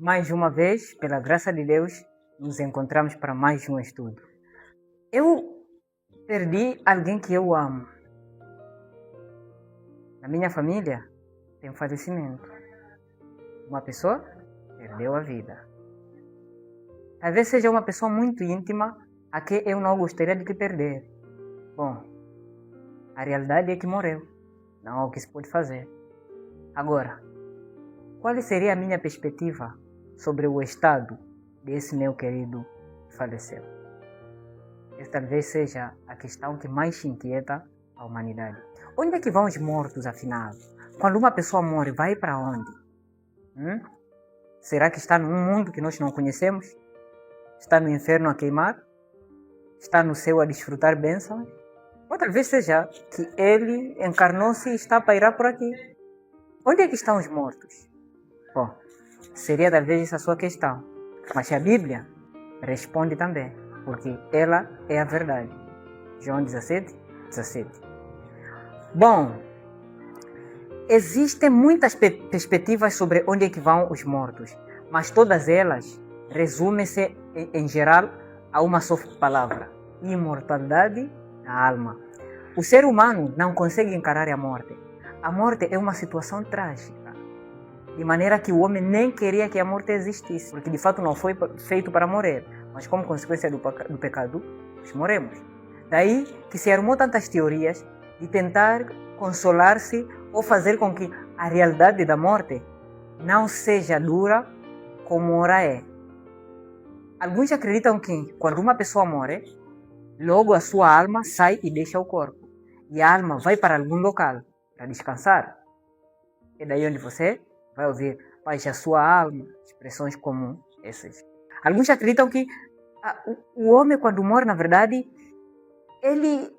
Mais uma vez, pela graça de Deus, nos encontramos para mais um estudo. Eu perdi alguém que eu amo. Na minha família, tem um falecimento. Uma pessoa perdeu a vida. Talvez seja uma pessoa muito íntima a que eu não gostaria de te perder. Bom, a realidade é que morreu. Não há o que se pode fazer. Agora, qual seria a minha perspectiva sobre o estado desse meu querido que faleceu? Essa talvez seja a questão que mais inquieta a humanidade. Onde é que vão os mortos, afinal? Quando uma pessoa morre, vai para onde? Será que está num mundo que nós não conhecemos? Está no inferno a queimar? Está no céu a desfrutar bênçãos? Ou talvez seja que ele encarnou-se e está a pairar por aqui. Onde é que estão os mortos? Bom, seria talvez essa a sua questão. Mas a Bíblia responde também, porque ela é a verdade. João 17, 17. Bom, existem muitas perspectivas sobre onde é que vão os mortos, mas todas elas resumem-se, em geral, a uma só palavra: imortalidade da alma. O ser humano não consegue encarar a morte. A morte é uma situação trágica, de maneira que o homem nem queria que a morte existisse, porque de fato não foi feito para morrer, mas como consequência do pecado, nós morremos. Daí que se armou tantas teorias de tentar consolar-se ou fazer com que a realidade da morte não seja dura como ora é. Alguns acreditam que quando uma pessoa morre, logo a sua alma sai e deixa o corpo. E a alma vai para algum local para descansar. É daí onde você vai ouvir paz a sua alma, expressões como essas. Alguns acreditam que o homem, quando morre, na verdade, ele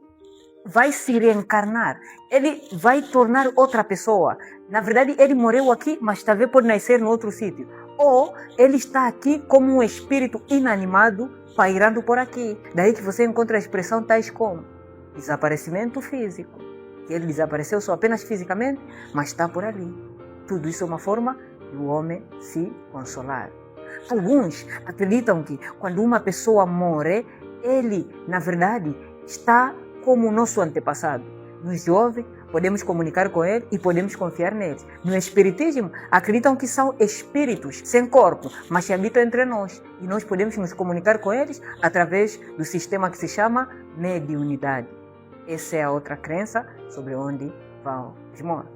vai se reencarnar. Ele vai tornar outra pessoa. Na verdade, ele morreu aqui, mas talvez pode nascer em outro sítio. Ou ele está aqui como um espírito inanimado pairando por aqui. Daí que você encontra a expressão tais como desaparecimento físico. Que ele desapareceu só apenas fisicamente, mas está por ali. Tudo isso é uma forma do homem se consolar. Alguns acreditam que quando uma pessoa morre, ele, na verdade, está como o nosso antepassado. Nos ouve, podemos comunicar com ele e podemos confiar nele. No Espiritismo, acreditam que são espíritos sem corpo, mas que habitam entre nós. E nós podemos nos comunicar com eles através do sistema que se chama mediunidade. Essa é a outra crença sobre onde vão os mortos.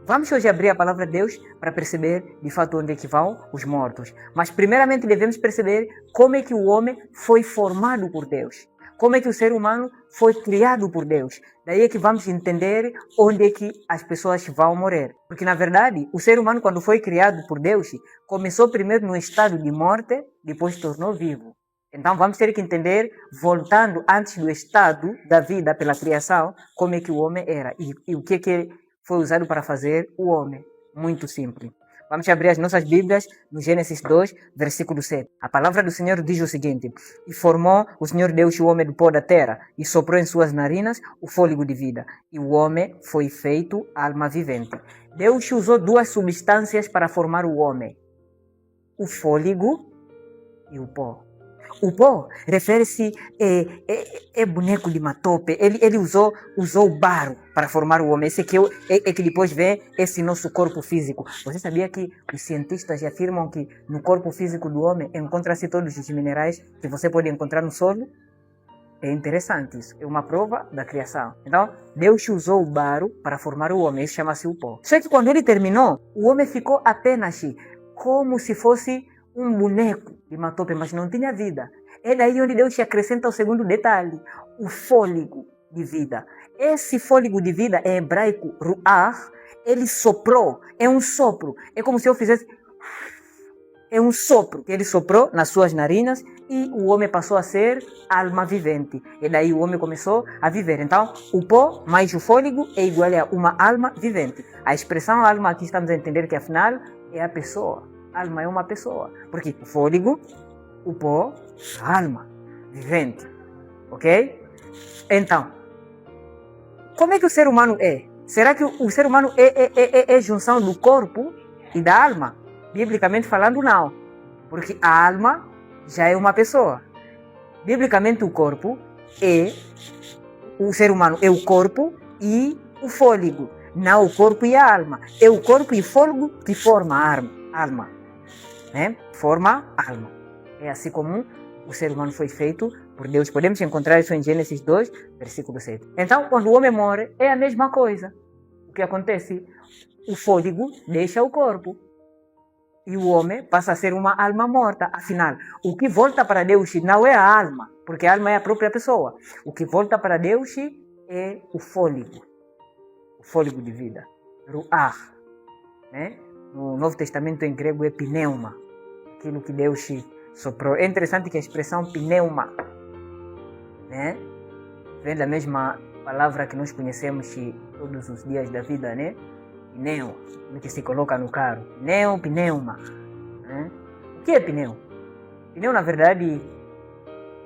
Vamos hoje abrir a palavra de Deus para perceber de fato onde é que vão os mortos. Mas primeiramente devemos perceber como é que o homem foi formado por Deus. Como é que o ser humano foi criado por Deus. Daí é que vamos entender onde é que as pessoas vão morrer. Porque na verdade, o ser humano quando foi criado por Deus, começou primeiro no estado de morte, depois tornou vivo. Então vamos ter que entender, voltando antes do estado da vida pela criação, como é que o homem era e o que foi usado para fazer o homem. Muito simples. Vamos abrir as nossas Bíblias no Gênesis 2, versículo 7. A palavra do Senhor diz o seguinte: E formou o Senhor Deus o homem do pó da terra, e soprou em suas narinas o fôlego de vida. E o homem foi feito alma vivente. Deus usou duas substâncias para formar o homem: o fôlego e o pó. O pó refere-se boneco de matope. Ele usou o barro para formar o homem. Esse que que depois vem esse nosso corpo físico. Você sabia que os cientistas afirmam que no corpo físico do homem encontra-se todos os minerais que você pode encontrar no solo? É interessante isso. É uma prova da criação. Então, Deus usou o barro para formar o homem. Isso chama-se o pó. Só que quando ele terminou, o homem ficou apenas como se fosse um boneco de matope, mas não tinha vida. É daí onde Deus te acrescenta o segundo detalhe: o fôlego de vida. Esse fôlego de vida, em hebraico, ruach, ele soprou. É um sopro. É como se eu fizesse... É um sopro que ele soprou nas suas narinas e o homem passou a ser alma vivente. E daí o homem começou a viver. Então, o pó mais o fôlego é igual a uma alma vivente. A expressão alma aqui estamos a entender que afinal é a pessoa. Alma é uma pessoa, porque o fôlego, o pó, a alma, vivente, ok? Então, como é que o ser humano é? Será que o ser humano é junção do corpo e da alma? Biblicamente falando, não. porque a alma já é uma pessoa. Biblicamente, o corpo é o ser humano, é o corpo e o fôlego, não o corpo e a alma. É o corpo e o fôlego que forma a alma, né? Forma a alma. É assim como o ser humano foi feito por Deus. Podemos encontrar isso em Gênesis 2, versículo 7. Então, quando o homem morre, é a mesma coisa. O que acontece? O fôlego deixa o corpo e o homem passa a ser uma alma morta. Afinal, o que volta para Deus não é a alma, porque a alma é a própria pessoa. O que volta para Deus é o fôlego de vida, ruach, né? No Novo Testamento em grego é pneuma, aquilo que Deus soprou. É interessante que a expressão pneuma, né, vem da mesma palavra que nós conhecemos todos os dias da vida, né? Pneu, que se coloca no carro. Pneuma. Né? O que é pneu? Pneu, na verdade,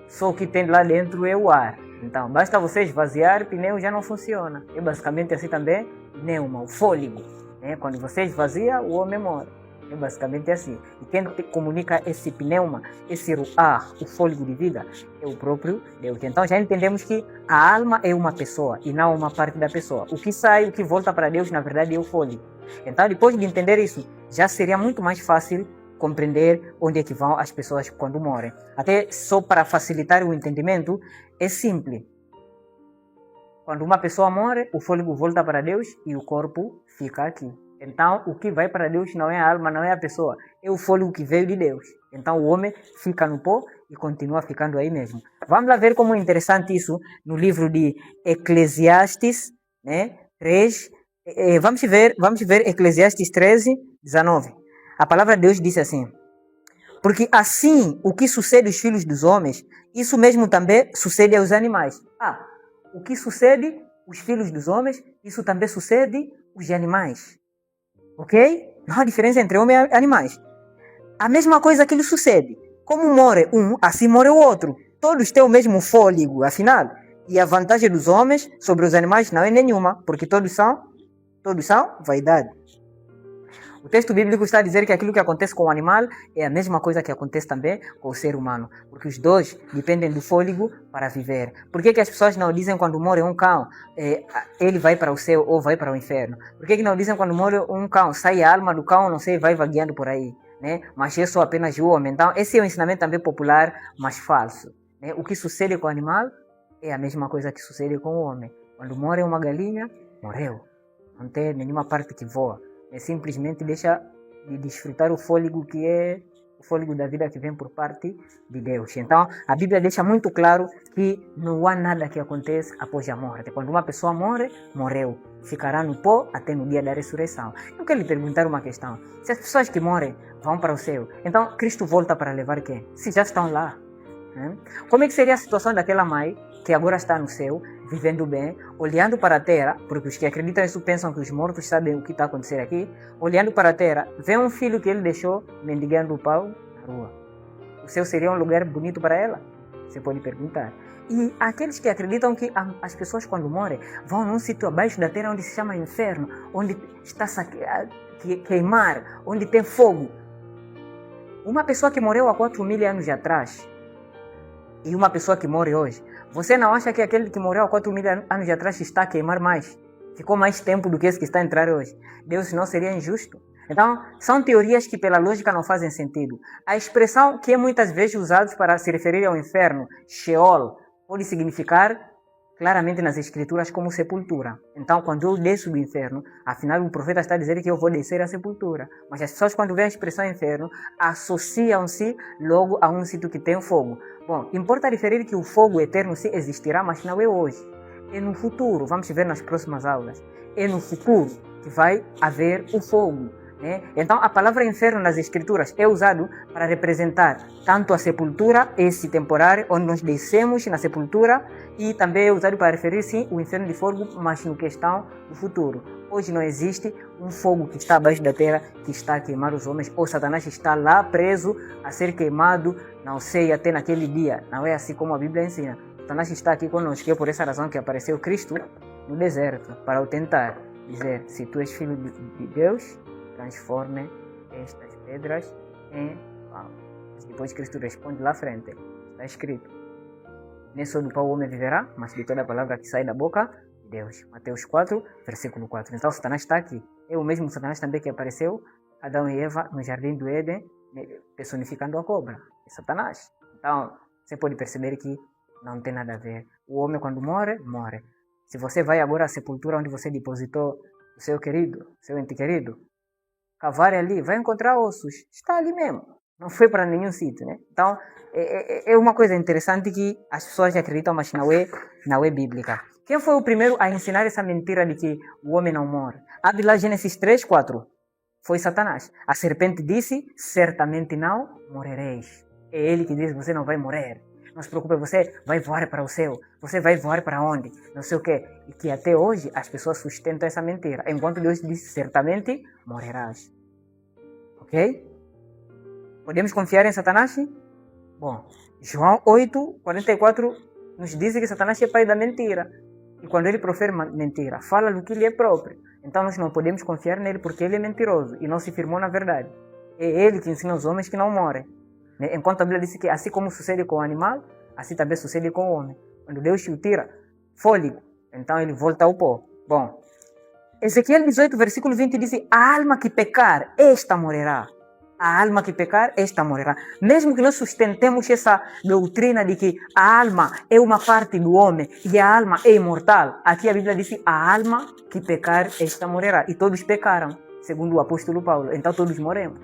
só o que tem lá dentro é o ar. Então, basta você esvaziar, pneu já não funciona. É basicamente assim também, pneuma, o fôlego. Né? Quando você esvazia, o homem morre. É basicamente assim. E quem comunica esse pneuma, esse ruach, o fôlego de vida, é o próprio Deus. Então já entendemos que a alma é uma pessoa e não uma parte da pessoa. O que sai, o que volta para Deus, na verdade, é o fôlego. Então, depois de entender isso, já seria muito mais fácil compreender onde é que vão as pessoas quando morrem. Até só para facilitar o entendimento, é simples. Quando uma pessoa morre, o fôlego volta para Deus e o corpo fica aqui. Então, o que vai para Deus não é a alma, não é a pessoa. É o fôlego que veio de Deus. Então, o homem fica no pó e continua ficando aí mesmo. Vamos lá ver como é interessante isso no livro de Eclesiastes, né? 3. Vamos ver Eclesiastes 13, 19. A palavra de Deus diz assim: porque assim o que sucede aos filhos dos homens, isso mesmo também sucede aos animais. O que sucede aos filhos dos homens, isso também sucede aos animais. Ok? Não há diferença entre homem e animais. A mesma coisa que lhe sucede. Como morre um, assim morre o outro. Todos têm o mesmo fôlego, afinal. E a vantagem dos homens sobre os animais não é nenhuma, porque todos são vaidade. O texto bíblico está a dizer que aquilo que acontece com o animal é a mesma coisa que acontece também com o ser humano. Porque os dois dependem do fôlego para viver. Por que as pessoas não dizem quando morre um cão, ele vai para o céu ou vai para o inferno? Por que não dizem quando morre um cão, sai a alma do cão, não sei, vai vagueando por aí? Né? Mas é só apenas o homem. Então, esse é um ensinamento também popular, mas falso. Né? O que sucede com o animal é a mesma coisa que sucede com o homem. Quando morre uma galinha, morreu. Não tem nenhuma parte que voa. Simplesmente deixa de desfrutar o fôlego que é o fôlego da vida que vem por parte de Deus. Então, a Bíblia deixa muito claro que não há nada que acontece após a morte. Quando uma pessoa morre, morreu. Ficará no pó até no dia da ressurreição. Eu quero lhe perguntar uma questão. Se as pessoas que morrem vão para o céu, então Cristo volta para levar quem? Se já estão lá. Como é que seria a situação daquela mãe que agora está no céu, vivendo bem, olhando para a terra, porque os que acreditam nisso pensam que os mortos sabem o que está acontecendo aqui, olhando para a terra, vê um filho que ele deixou mendigando o pau na rua. O céu seria um lugar bonito para ela? Você pode perguntar. E aqueles que acreditam que as pessoas quando morrem vão num sítio abaixo da terra onde se chama inferno, onde está queimar, onde tem fogo. Uma pessoa que morreu há 4.000 anos atrás e uma pessoa que morre hoje, você não acha que aquele que morreu há 4.000 anos atrás está a queimar mais? Ficou mais tempo do que esse que está a entrar hoje. Deus não seria injusto? Então, são teorias que pela lógica não fazem sentido. A expressão que é muitas vezes usada para se referir ao inferno, Sheol, pode significar claramente nas escrituras como sepultura. Então, quando eu desço do inferno, afinal o profeta está a dizer que eu vou descer à sepultura. Mas as pessoas quando veem a expressão inferno, associam-se logo a um sítio que tem fogo. Bom, importa referir que o fogo eterno sim existirá, mas não é hoje. É no futuro, vamos ver nas próximas aulas. É no futuro que vai haver o fogo. Né? Então, a palavra inferno nas escrituras é usado para representar tanto a sepultura, esse temporário, onde nós descemos na sepultura, e também é usado para referir, sim, o inferno de fogo, mas no questão do futuro. Hoje não existe um fogo que está abaixo da terra, que está a queimar os homens, ou Satanás está lá preso a ser queimado, não sei, até naquele dia. Não é assim como a Bíblia ensina. Satanás está aqui conosco, e é por essa razão que apareceu Cristo no deserto, para o tentar dizer, se tu és filho de Deus, transforme estas pedras em pão. Depois Cristo responde lá à frente. Está escrito: nem só do pão o homem viverá, mas de toda a palavra que sai da boca de Deus. Mateus 4, versículo 4. Então Satanás está aqui. É o mesmo Satanás também que apareceu Adão e Eva no jardim do Éden, personificando a cobra. É Satanás. Então, você pode perceber que não tem nada a ver. O homem, quando morre, morre. Se você vai agora à sepultura onde você depositou o seu querido, seu ente querido, cavar ali, vai encontrar ossos. Está ali mesmo. Não foi para nenhum sítio, né? Então, é uma coisa interessante que as pessoas acreditam, mas não é bíblica. Quem foi o primeiro a ensinar essa mentira de que o homem não morre? Abre lá Gênesis 3, 4. Foi Satanás. A serpente disse: certamente não morrereis. É ele que diz: você não vai morrer. Não se preocupe, você vai voar para o céu. Você vai voar para onde? Não sei o quê. E que até hoje as pessoas sustentam essa mentira. Enquanto Deus disse: certamente morrerás. Ok? Podemos confiar em Satanás? Bom, João 8, 44 nos diz que Satanás é pai da mentira. E quando ele profere mentira, fala do que lhe é próprio. Então nós não podemos confiar nele porque ele é mentiroso e não se firmou na verdade. É ele que ensina os homens que não morrem. Enquanto a Bíblia diz que assim como sucede com o animal, assim também sucede com o homem. Quando Deus o tira fôlego, então ele volta ao pó. Bom, Ezequiel 18, versículo 20 diz: a alma que pecar, esta morrerá. A alma que pecar, esta morrerá. Mesmo que nós sustentemos essa doutrina de que a alma é uma parte do homem e a alma é imortal, aqui a Bíblia diz: a alma que pecar, esta morrerá. E todos pecaram, segundo o apóstolo Paulo. Então todos morremos.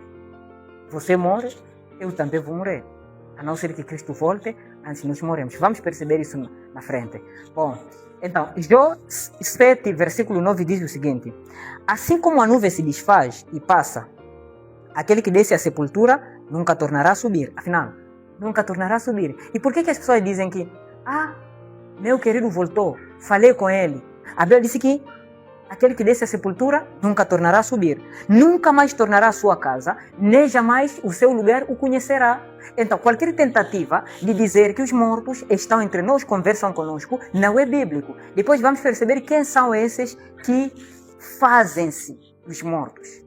Você morre, eu também vou morrer. A não ser que Cristo volte, antes nós morremos. Vamos perceber isso na frente. Bom, então, Jó 7, versículo 9 diz o seguinte: assim como a nuvem se desfaz e passa, aquele que desce à sepultura nunca tornará a subir. Afinal, nunca tornará a subir. E por que as pessoas dizem que meu querido voltou, falei com ele? A Bíblia disse que aquele que desce à sepultura nunca tornará a subir. Nunca mais tornará a sua casa, nem jamais o seu lugar o conhecerá. Então, qualquer tentativa de dizer que os mortos estão entre nós, conversam conosco, não é bíblico. Depois vamos perceber quem são esses que fazem-se os mortos.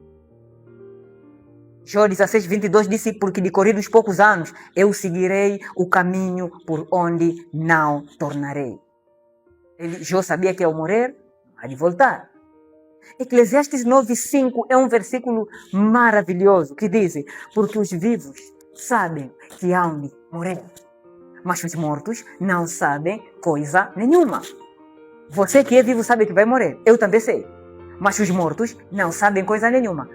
Jó 16, 22 disse: porque decorridos poucos anos eu seguirei o caminho por onde não tornarei. Jó sabia que ao morrer, há de voltar. Eclesiastes 9:5 é um versículo maravilhoso que diz: porque os vivos sabem que hão de morrer, mas os mortos não sabem coisa nenhuma. Você que é vivo sabe que vai morrer, eu também sei. Mas os mortos não sabem coisa nenhuma.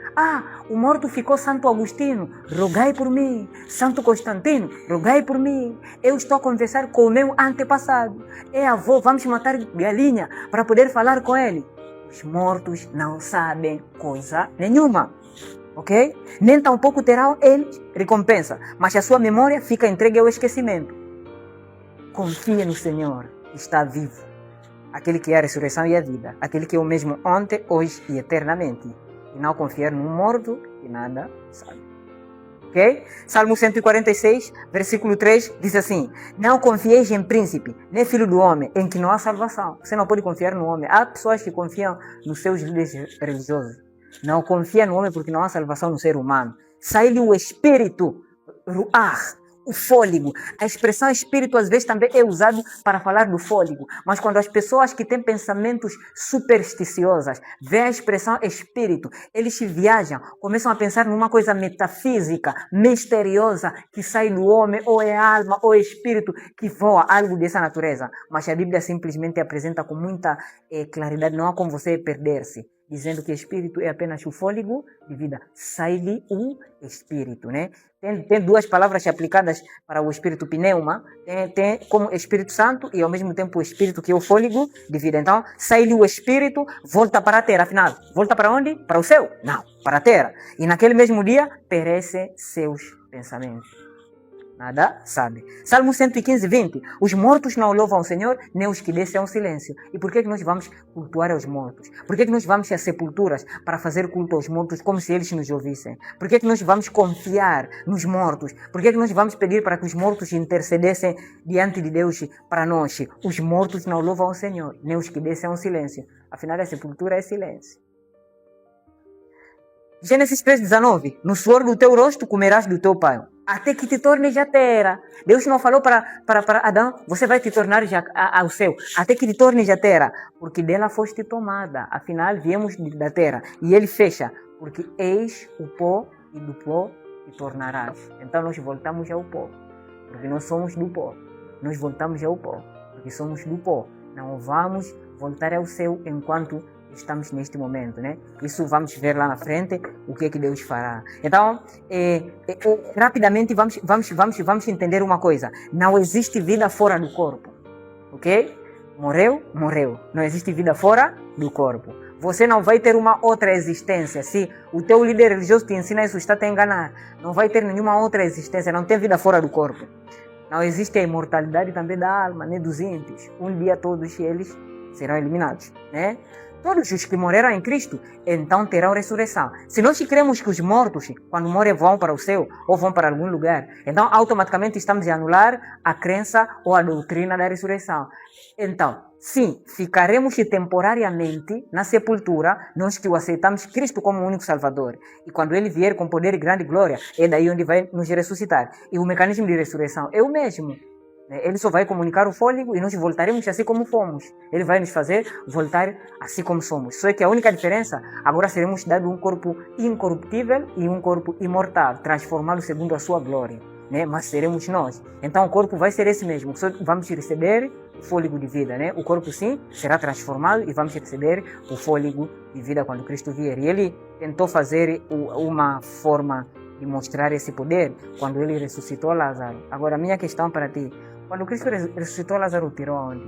O morto ficou Santo Agostinho, rogai por mim. Santo Constantino, rogai por mim. Eu estou a conversar com o meu antepassado. Avô, vamos matar galinha para poder falar com ele. Os mortos não sabem coisa nenhuma. Ok? Nem tampouco terão eles recompensa, mas a sua memória fica entregue ao esquecimento. Confie no Senhor, está vivo. Aquele que é a ressurreição e a vida. Aquele que é o mesmo ontem, hoje e eternamente. E não confiar num morto que nada sabe. Ok? Salmo 146, versículo 3, diz assim: não confieis em príncipe, nem filho do homem, em que não há salvação. Você não pode confiar no homem. Há pessoas que confiam nos seus líderes religiosos. Não confia no homem porque não há salvação no ser humano. Sai-lhe o espírito, ruach, o fôlego. A expressão espírito às vezes também é usada para falar do fôlego. Mas quando as pessoas que têm pensamentos supersticiosos veem a expressão espírito, eles viajam, começam a pensar numa coisa metafísica, misteriosa, que sai do homem, ou é alma, ou é espírito, que voa, algo dessa natureza. Mas a Bíblia simplesmente apresenta com muita claridade, não há como você perder-se, dizendo que espírito é apenas o fôlego de vida. Sai-lhe o espírito, né? Tem duas palavras aplicadas para o espírito pneuma. Tem como Espírito Santo e ao mesmo tempo o espírito que é o fôlego de vida. Então, sai-lhe o espírito, volta para a terra. Afinal, volta para onde? Para o céu? Não, para a terra. E naquele mesmo dia, perecem seus pensamentos. Nada sabe. Salmo 115, 20. Os mortos não louvam o Senhor, nem os que descem ao silêncio. E por que nós vamos cultuar aos mortos? Por que nós vamos às sepulturas para fazer culto aos mortos como se eles nos ouvissem? Por que nós vamos confiar nos mortos? Por que nós vamos pedir para que os mortos intercedessem diante de Deus para nós? Os mortos não louvam o Senhor, nem os que descem ao silêncio. Afinal, a sepultura é silêncio. Gênesis 3:19. No suor do teu rosto comerás do teu pão. até que te tornes já terra. Deus não falou para Adão, você vai te tornar já ao céu, até que te tornes já terra, porque dela foste tomada, afinal viemos da terra. E ele fecha, porque eis o pó e do pó te tornarás. Então nós voltamos ao pó, porque nós somos do pó. Nós voltamos ao pó, porque somos do pó. Não vamos voltar ao céu enquanto estamos neste momento, né? Isso vamos ver lá na frente, o que Deus fará. Então, rapidamente vamos entender uma coisa. Não existe vida fora do corpo, ok? Morreu, morreu. Não existe vida fora do corpo. Você não vai ter uma outra existência. Se o teu líder religioso te ensina isso, está a te enganar. Não vai ter nenhuma outra existência. Não tem vida fora do corpo. Não existe a imortalidade também da alma, nem dos ímpios. Um dia todos eles serão eliminados, né? Todos os que morreram em Cristo, então terão ressurreição. Se nós cremos que os mortos, quando morrem, vão para o céu ou vão para algum lugar, então automaticamente estamos a anular a crença ou a doutrina da ressurreição. Então, sim, ficaremos temporariamente na sepultura, nós que o aceitamos Cristo como o único Salvador. E quando Ele vier com poder e grande glória, é daí onde vai nos ressuscitar. E o mecanismo de ressurreição é o mesmo. Ele só vai comunicar o fôlego e nós voltaremos assim como fomos. Ele vai nos fazer voltar assim como somos. Só que a única diferença, agora seremos dados um corpo incorruptível e um corpo imortal, transformado segundo a sua glória, né? Mas seremos nós. Então o corpo vai ser esse mesmo, só vamos receber o fôlego de vida, né? O corpo sim será transformado e vamos receber o fôlego de vida quando Cristo vier. E ele tentou fazer uma forma de mostrar esse poder quando ele ressuscitou Lázaro. Agora a minha questão para ti, quando Cristo ressuscitou, Lázaro tirou aonde?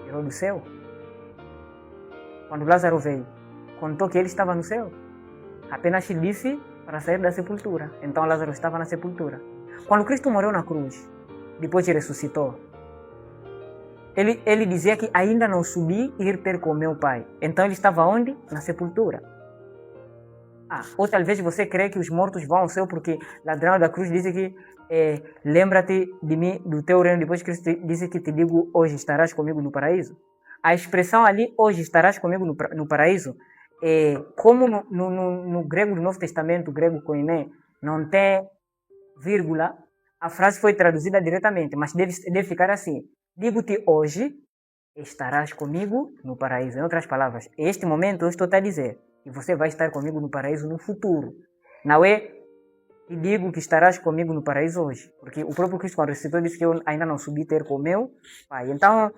Tirou do céu? Quando Lázaro veio, contou que ele estava no céu? Apenas disse para sair da sepultura. Então Lázaro estava na sepultura. Quando Cristo morreu na cruz, depois de ressuscitou, ele dizia que ainda não subi e ir ter com meu Pai. Então ele estava onde? Na sepultura. Ou talvez você crê que os mortos vão ao céu porque ladrão da cruz diz que lembra-te de mim, do teu reino, depois que Cristo disse que te digo, hoje estarás comigo no paraíso. A expressão ali, hoje estarás comigo no paraíso, como no grego do Novo Testamento, o grego koiné, não tem vírgula, a frase foi traduzida diretamente, mas deve ficar assim: digo-te hoje, estarás comigo no paraíso. Em outras palavras, este momento eu estou a dizer que você vai estar comigo no paraíso no futuro. Não é e digo que estarás comigo no paraíso hoje. Porque o próprio Cristo, quando ressuscitou, disse que eu ainda não subi ter com o meu Pai. Então,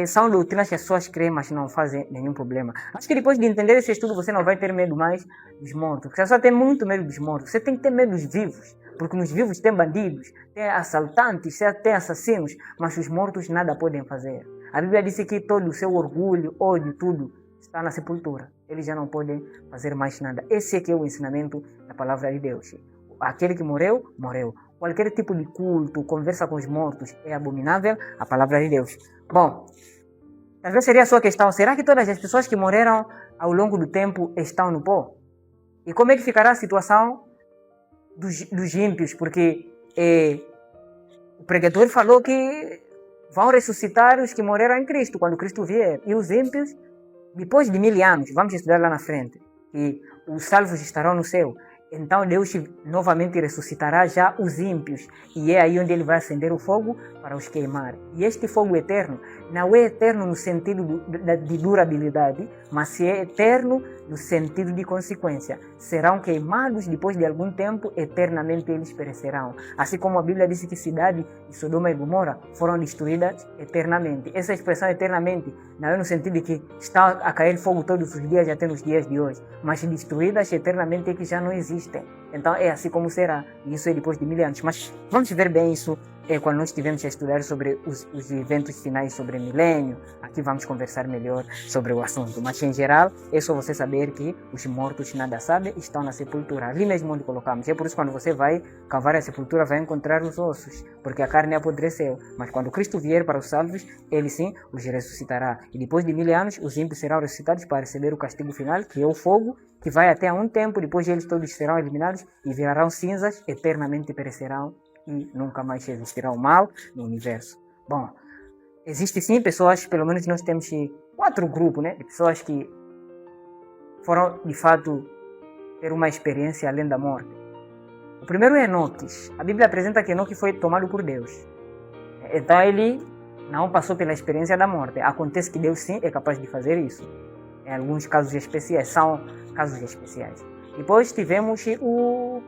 são doutrinas que as pessoas creem, mas não fazem nenhum problema. Acho que depois de entender esse estudo, você não vai ter medo mais dos mortos. Você só tem muito medo dos mortos. Você tem que ter medo dos vivos. Porque nos vivos tem bandidos, tem assaltantes, tem assassinos, mas os mortos nada podem fazer. A Bíblia diz que todo o seu orgulho, ódio, tudo está na sepultura. Eles já não podem fazer mais nada. Esse aqui é o ensinamento da palavra de Deus. Aquele que morreu, morreu. Qualquer tipo de culto, conversa com os mortos é abominável à palavra de Deus. Bom, talvez seria a sua questão: será que todas as pessoas que morreram ao longo do tempo estão no pó? E como é que ficará a situação dos ímpios? Porque o pregador falou que vão ressuscitar os que morreram em Cristo, quando Cristo vier. E os ímpios, depois de 1000 anos, vamos estudar lá na frente, que os salvos estarão no céu. Então Deus novamente ressuscitará já os ímpios, e é aí onde Ele vai acender o fogo para os queimar. E este fogo eterno não é eterno no sentido de durabilidade, mas é eterno no sentido de consequência. Serão queimados depois de algum tempo, eternamente eles perecerão. Assim como a Bíblia diz que a cidade de Sodoma e Gomorra foram destruídas eternamente. Essa expressão eternamente não é no sentido de que está a cair fogo todos os dias até nos dias de hoje, mas destruídas eternamente é que já não existem. Então é assim como será, e isso é depois de 1000 anos. Mas vamos ver bem isso quando nós estivermos a estudar sobre os eventos finais sobre o milênio. Aqui vamos conversar melhor sobre o assunto. Mas em geral, é só você saber que os mortos nada sabem, estão na sepultura, ali mesmo onde colocamos. É por isso que quando você vai cavar a sepultura, vai encontrar os ossos, porque a carne apodreceu. Mas quando Cristo vier para os salvos, Ele sim os ressuscitará. E depois de 1000 anos, os ímpios serão ressuscitados para receber o castigo final, que é o fogo, que vai até um tempo. Depois eles todos serão eliminados e virarão cinzas, eternamente perecerão e nunca mais existirá o mal no universo. Bom, existe sim pessoas, pelo menos nós temos 4 grupos, né, de pessoas que foram de fato ter uma experiência além da morte. O O primeiro é Enoque. A Bíblia apresenta que Enoque foi tomado por Deus. Então ele não passou pela experiência da morte. Acontece que Deus sim é capaz de fazer isso. Em alguns casos especiais, são casos especiais. Depois tivemos o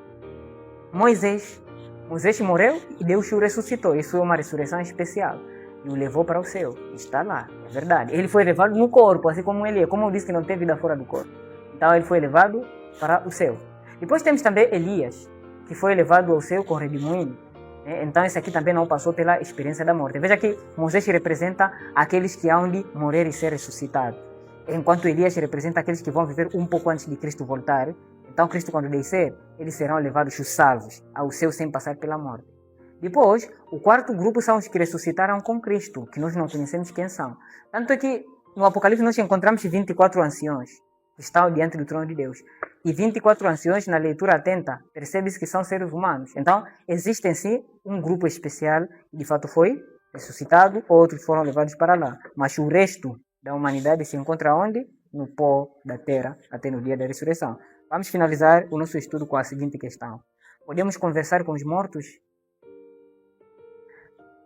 Moisés. Moisés morreu e Deus o ressuscitou. Isso é uma ressurreição especial. E o levou para o céu. Está lá, é verdade. Ele foi levado no corpo, assim como ele é. Como eu disse que não tem vida fora do corpo. Então ele foi levado para o céu. Depois temos também Elias, que foi levado ao céu com redemoinho. Então esse aqui também não passou pela experiência da morte. Veja que Moisés representa aqueles que hão de morrer e ser ressuscitados. Enquanto Elias representa aqueles que vão viver um pouco antes de Cristo voltar. Então Cristo, quando descer, eles serão levados os salvos ao céu sem passar pela morte. Depois, o quarto grupo são os que ressuscitaram com Cristo, que nós não conhecemos quem são. Tanto é que no Apocalipse nós encontramos 24 anciões que estão diante do trono de Deus. E 24 anciões, na leitura atenta, percebe-se que são seres humanos. Então, existe em si um grupo especial que de fato foi ressuscitado, outros foram levados para lá. Mas o resto da humanidade se encontra onde? No pó da terra, até no dia da ressurreição. Vamos finalizar o nosso estudo com a seguinte questão. Podemos conversar com os mortos?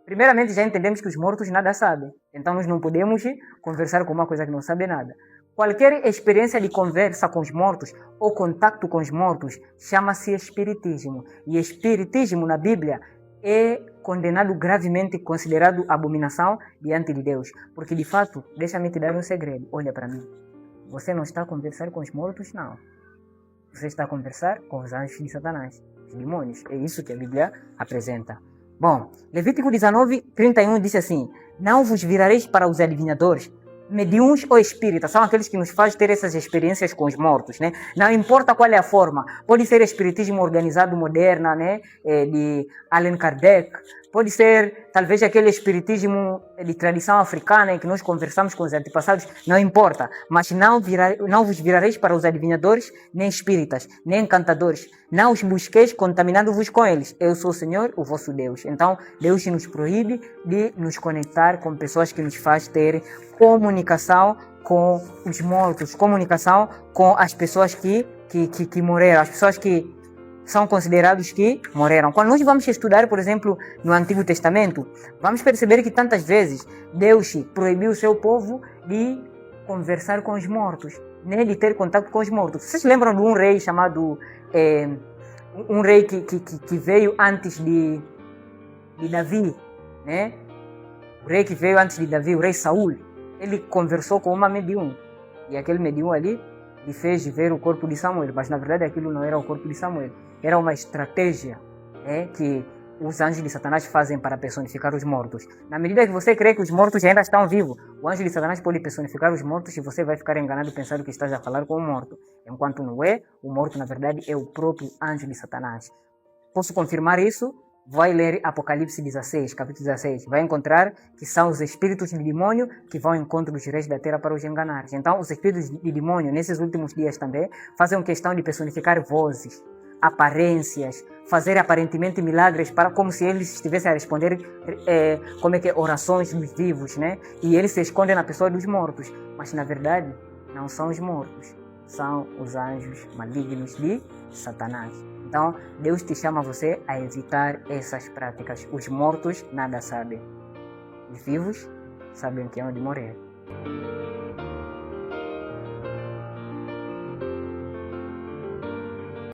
Primeiramente, já entendemos que os mortos nada sabem. Então, nós não podemos conversar com uma coisa que não sabe nada. Qualquer experiência de conversa com os mortos ou contato com os mortos chama-se espiritismo. E espiritismo na Bíblia é condenado gravemente, considerado abominação diante de Deus. Porque, de fato, deixa-me te dar um segredo. Olha para mim. Você não está a conversar com os mortos, não. Você está a conversar com os anjos de Satanás, os demônios. É isso que a Bíblia apresenta. Bom, Levítico 19:31 diz assim: não vos virareis para os adivinhadores, mediuns ou espíritas, são aqueles que nos fazem ter essas experiências com os mortos, né? Não importa qual é a forma, pode ser espiritismo organizado moderna, né? De Allan Kardec, pode ser talvez aquele espiritismo de tradição africana em que nós conversamos com os antepassados, não importa, mas não vos virareis para os adivinhadores, nem espíritas, nem encantadores, não os busqueis contaminando-vos com eles. Eu sou o Senhor, o vosso Deus. Então, Deus nos proíbe de nos conectar com pessoas que nos fazem ter comunicação com os mortos, comunicação com as pessoas que morreram, as pessoas que são considerados que morreram. Quando nós vamos estudar, por exemplo, no Antigo Testamento, vamos perceber que tantas vezes Deus proibiu o seu povo de conversar com os mortos, nem de ter contato com os mortos. Vocês lembram de um rei chamado, um rei que veio antes de Davi, né? O rei que veio antes de Davi, o rei Saul, ele conversou com uma medium, e aquele medium ali lhe fez ver o corpo de Samuel, mas na verdade aquilo não era o corpo de Samuel, era uma estratégia que os anjos de Satanás fazem para personificar os mortos. Na medida que você crê que os mortos ainda estão vivos, o anjo de Satanás pode personificar os mortos e você vai ficar enganado pensando que estás a falar com o morto, enquanto não é. O morto na verdade é o próprio anjo de Satanás. Posso confirmar isso? Vai ler Apocalipse 16, capítulo 16. Vai encontrar que são os espíritos de demônio que vão ao encontro dos reis da terra para os enganar. Então, os espíritos de demônio, nesses últimos dias também, fazem questão de personificar vozes, aparências, fazer aparentemente milagres para como se eles estivessem a responder orações dos vivos, né? E eles se escondem na pessoa dos mortos. Mas, na verdade, não são os mortos. São os anjos malignos de Satanás. Então, Deus te chama você a evitar essas práticas. Os mortos nada sabem. Os vivos sabem que hão de morrer.